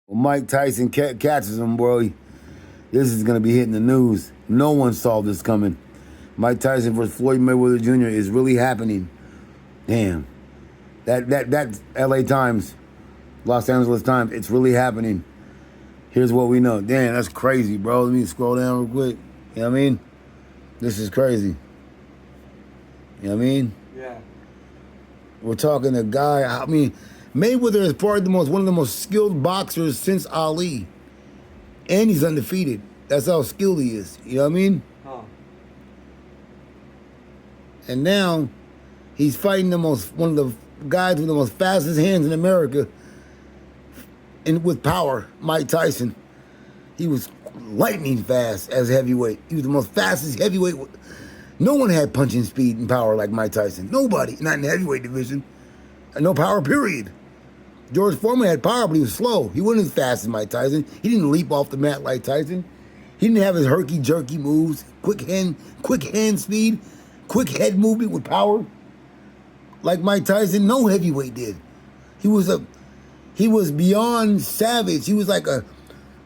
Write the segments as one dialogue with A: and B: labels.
A: Well, Mike Tyson catches him, bro. This is gonna be hitting the news. No one saw this coming. Mike Tyson versus Floyd Mayweather Jr. is really happening. Damn. That L.A. Times, Los Angeles Times. It's really happening. Here's what we know. Damn, that's crazy, bro. Let me scroll down real quick. You know what I mean? This is crazy. You know what I mean?
B: Yeah.
A: We're talking a guy. I mean, Mayweather is probably one of the most skilled boxers since Ali, and he's undefeated. That's how skilled he is. You know what I mean?
B: Huh.
A: And now he's fighting one of the guys with the most fastest hands in America, and with power, Mike Tyson. He was lightning fast as a heavyweight. He was the most fastest heavyweight. No one had punching speed and power like Mike Tyson. Nobody, not in the heavyweight division. And no power, period. George Foreman had power, but he was slow. He wasn't as fast as Mike Tyson. He didn't leap off the mat like Tyson. He didn't have his herky-jerky moves, quick hand speed, quick head movement with power. Like Mike Tyson, no heavyweight did. He was beyond savage. He was like a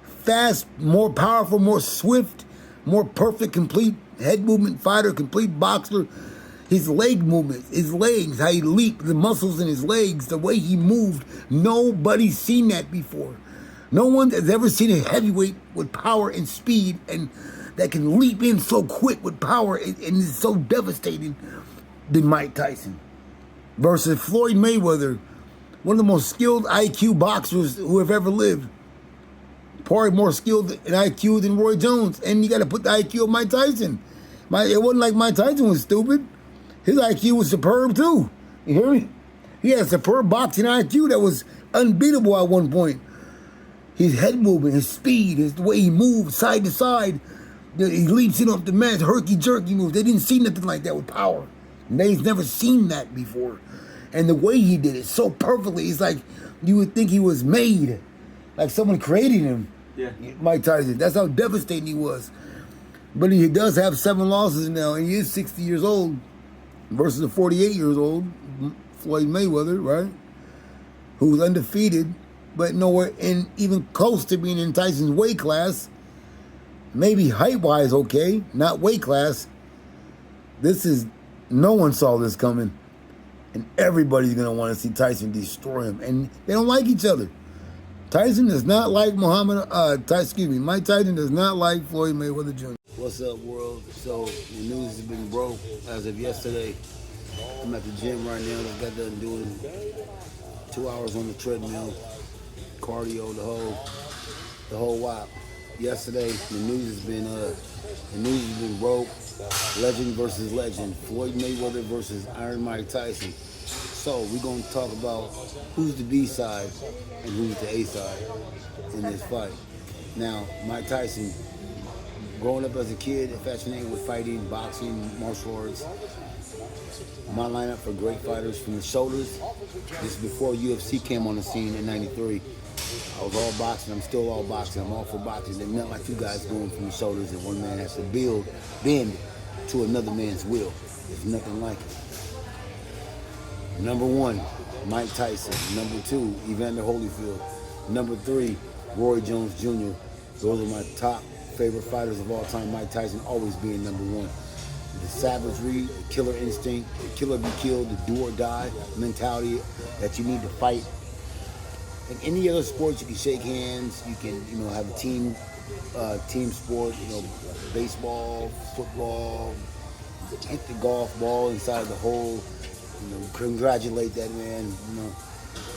A: fast, more powerful, more swift, more perfect, complete head movement fighter, complete boxer. His leg movements, his legs, how he leaped, the muscles in his legs, the way he moved. Nobody's seen that before. No one has ever seen a heavyweight with power and speed and that can leap in so quick with power and is so devastating than Mike Tyson. Versus Floyd Mayweather, one of the most skilled IQ boxers who have ever lived. Probably more skilled in IQ than Roy Jones. And you got to put the IQ of Mike Tyson. It wasn't like Mike Tyson was stupid. His IQ was superb too. You hear me? He had a superb boxing IQ that was unbeatable at one point. His head movement, his speed, the way he moved side to side. He leaps in off the mat, herky-jerky moves. They didn't see nothing like that with power. They've never seen that before. And the way he did it so perfectly, it's like you would think he was made. Like someone created him.
B: Yeah.
A: Mike Tyson. That's how devastating he was. But he does have 7 losses now, and he is 60 years old versus a 48 years old Floyd Mayweather, right? Who's undefeated, but nowhere even close to being in Tyson's weight class. Maybe height-wise okay, not weight class. No one saw this coming. And everybody's going to want to see Tyson destroy him. And they don't like each other. Tyson does not like Mike Tyson does not like Floyd Mayweather Jr. What's up, world? So, the news has been broke as of yesterday. I'm at the gym right now. I got done doing 2 hours on the treadmill, cardio, the whole while. Yesterday, the news has been broke. Legend versus legend. Floyd Mayweather versus Iron Mike Tyson. So we're going to talk about who's the B side and who's the A side in this fight. Now, Mike Tyson, growing up as a kid, infatuated with fighting, boxing, martial arts. My lineup for great fighters from the shoulders. This is before UFC came on the scene in '93. I was all boxing. I'm still all boxing. I'm all for boxing. There's nothing like two guys going from the shoulders and one man has to bend to another man's will. There's nothing like it. Number 1, Mike Tyson. Number 2, Evander Holyfield. Number 3, Roy Jones Jr. Those are my top favorite fighters of all time. Mike Tyson always being number 1. The savagery, the killer instinct, the kill or be killed, the do or die mentality that you need to fight. In any other sports, you can shake hands. You can, have a team sport. Baseball, football. Hit the golf ball inside the hole. Congratulate that man.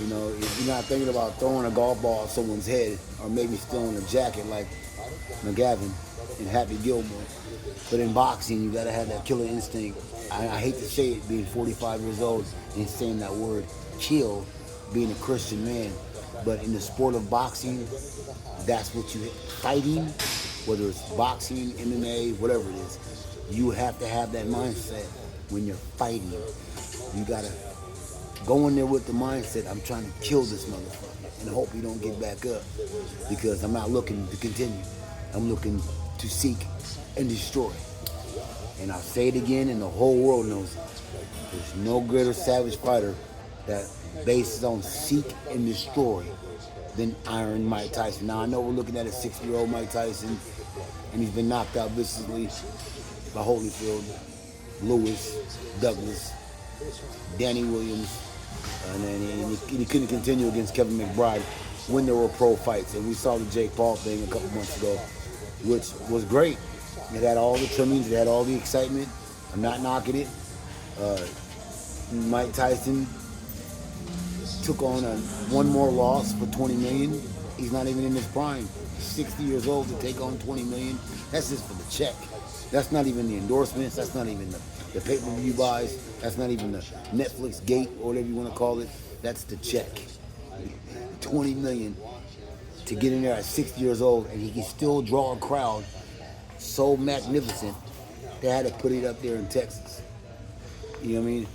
A: If you're not thinking about throwing a golf ball at someone's head or maybe stealing a jacket like McGavin and Happy Gilmore. But in boxing, you gotta have that killer instinct. I hate to say it, being 45 years old and saying that word, kill, being a Christian man. But in the sport of boxing, that's what fighting, whether it's boxing, MMA, whatever it is, you have to have that mindset when you're fighting. You gotta go in there with the mindset, I'm trying to kill this motherfucker and hope you don't get back up, because I'm not looking to continue. I'm looking to seek and destroy. And I'll say it again, and the whole world knows it. There's no greater savage fighter that bases on seek and destroy than Iron Mike Tyson. Now, I know we're looking at a 60-year-old Mike Tyson, and he's been knocked out viciously by Holyfield, Lewis, Douglas, Danny Williams, and then he couldn't continue against Kevin McBride when there were pro fights. And we saw the Jake Paul thing a couple months ago, which was great. It had all the trimmings, it had all the excitement. I'm not knocking it. Mike Tyson took on one more loss for $20 million. He's not even in his prime. 60 years old to take on $20 million. That's just for the check. That's not even the endorsements. That's not even the pay-per-view buys. That's not even the Netflix gate or whatever you want to call it. That's the check. $20 million to get in there at 60 years old, and he can still draw a crowd so magnificent they had to put it up there in Texas. You know what I mean?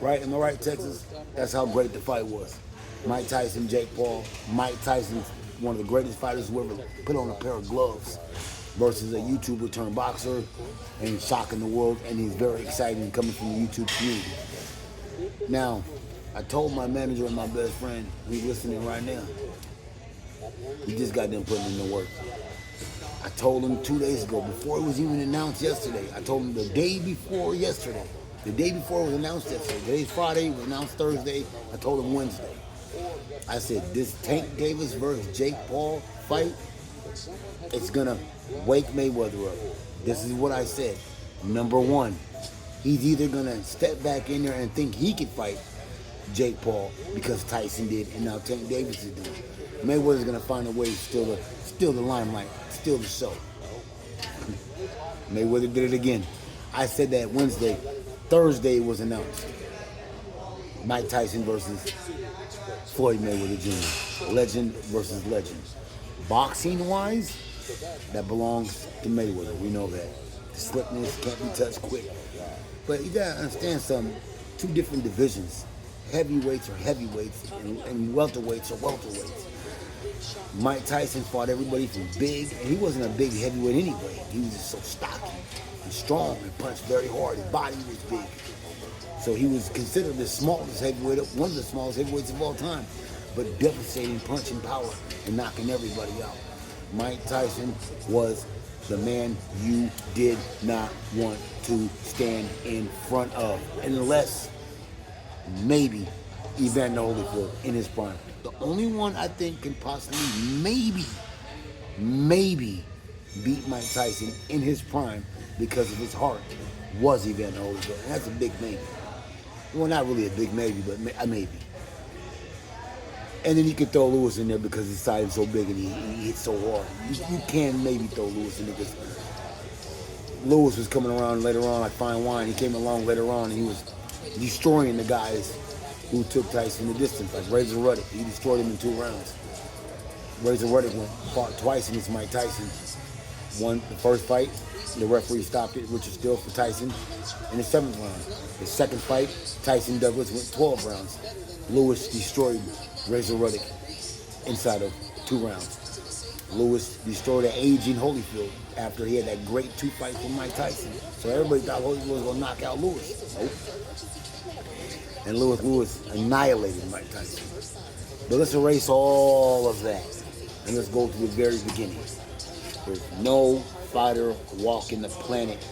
A: Right? Am I right, Texas? That's how great the fight was. Mike Tyson, Jake Paul. Mike Tyson's one of the greatest fighters who ever put on a pair of gloves versus a YouTuber turned boxer, and he's shocking the world, and he's very exciting coming from the YouTube community. Now, I told my manager and my best friend, who's listening right now, he just got done putting in the work. I told him 2 days ago, before it was even announced yesterday. I told him the day before yesterday. The day before it was announced yesterday. Today's Friday, it was announced Thursday. I told him Wednesday. I said, this Tank Davis versus Jake Paul fight, it's gonna wake Mayweather up. This is what I said. Number one, he's either gonna step back in there and think he can fight Jake Paul because Tyson did, and now Tank Davis is doing it. Mayweather's gonna find a way to steal the limelight, steal the show. Mayweather did it again. I said that Wednesday. Thursday was announced. Mike Tyson versus Floyd Mayweather Jr. Legend versus legend. Boxing-wise, that belongs to Mayweather. We know that. The slickness can't be touched quick. But you gotta understand something. Two different divisions. Heavyweights are heavyweights, and welterweights are welterweights. Mike Tyson fought everybody from big, and he wasn't a big heavyweight anyway. He was just so stocky and strong and punched very hard. His body was big. So he was considered the smallest heavyweight, one of the smallest heavyweights of all time, but devastating punching power and knocking everybody out. Mike Tyson was the man you did not want to stand in front of, unless maybe Evander Holyfield in his prime. The only one I think can possibly maybe beat Mike Tyson in his prime because of his heart was Evander Holyfield. And that's a big maybe. Well, not really a big maybe, but a maybe. And then you can throw Lewis in there because his side is so big and he hits so hard. You can maybe throw Lewis in there because Lewis was coming around later on like fine wine. He came along later on and he was destroying the guys who took Tyson the distance, like Razor Ruddock. He destroyed him in 2 rounds. Razor Ruddock fought twice against Mike Tyson. Won the first fight, the referee stopped it, Richard Steele for Tyson, in the 7th round. The second fight, Tyson Douglas went 12 rounds. Lewis destroyed Razor Ruddock inside of 2 rounds. Lewis destroyed an aging Holyfield after he had that great 2 fight with Mike Tyson. So everybody thought Holyfield was going to knock out Lewis. Nope. And Lewis annihilated Mike Tyson. But let's erase all of that and let's go to the very beginning. There's no fighter walking the planet,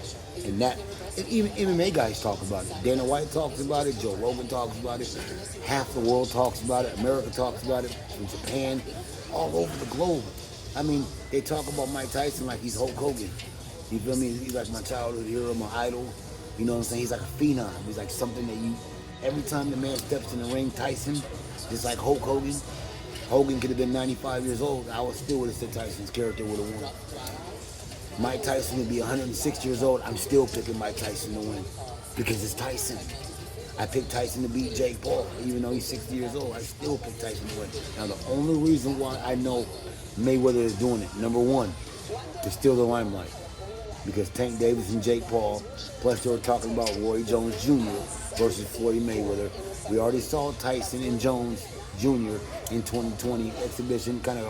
A: and that, and even MMA guys talk about it. Dana White talks about it. Joe Rogan talks about it. Half the world talks about it. America talks about it. From Japan, all over the globe. I mean, they talk about Mike Tyson like he's Hulk Hogan. You feel me? He's like my childhood hero, my idol. You know what I'm saying? He's like a phenom. He's like something that you, every time the man steps in the ring, Tyson, just like Hulk Hogan. Hogan could have been 95 years old. I would still would have said Tyson's character would have won. Mike Tyson would be 106 years old. I'm still picking Mike Tyson to win because it's Tyson. I picked Tyson to beat Jake Paul. Even though he's 60 years old, I still pick Tyson to win. Now, the only reason why I know Mayweather is doing it, number one, to steal the limelight. Because Tank Davis and Jake Paul, plus they were talking about Roy Jones Jr. versus Floyd Mayweather. We already saw Tyson and Jones Jr. in 2020 exhibition, kind of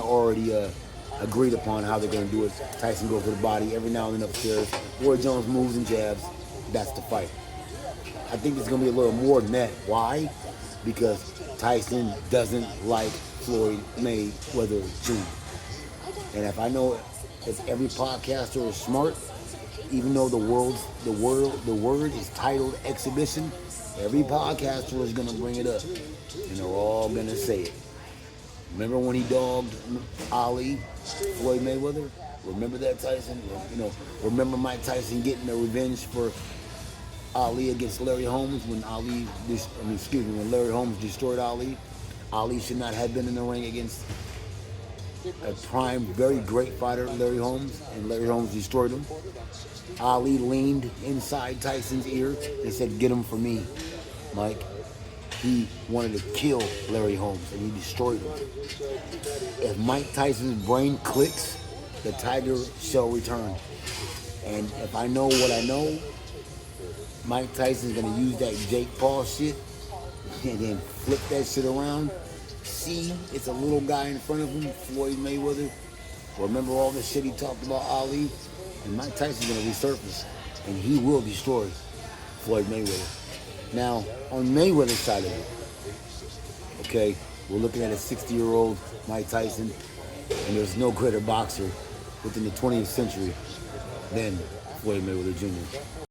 A: already agreed upon how they're going to do it. Tyson goes to the body every now and then upstairs. Roy Jones moves and jabs. That's the fight. I think it's going to be a little more than that. Why? Because Tyson doesn't like Floyd Mayweather Jr. And if I know if every podcaster is smart, even though the word is titled exhibition, every podcaster is gonna bring it up, and they're all gonna say it. Remember when he dogged Ali, Floyd Mayweather? Remember that, Tyson? Remember Mike Tyson getting the revenge for Ali against Larry Holmes when when Larry Holmes destroyed Ali. Ali should not have been in the ring against a prime, very great fighter, Larry Holmes, and Larry Holmes destroyed him. Ali leaned inside Tyson's ear and said, "Get him for me, Mike." He wanted to kill Larry Holmes, and he destroyed him. If Mike Tyson's brain clicks, the tiger shall return. And if I know what I know, Mike Tyson's going to use that Jake Paul shit and then flip that shit around. See, it's a little guy in front of him, Floyd Mayweather. Remember all the shit he talked about Ali? And Mike Tyson's going to resurface, and he will destroy Floyd Mayweather. Now, on Mayweather's side of it, okay, we're looking at a 60-year-old Mike Tyson, and there's no greater boxer within the 20th century than Floyd Mayweather Jr.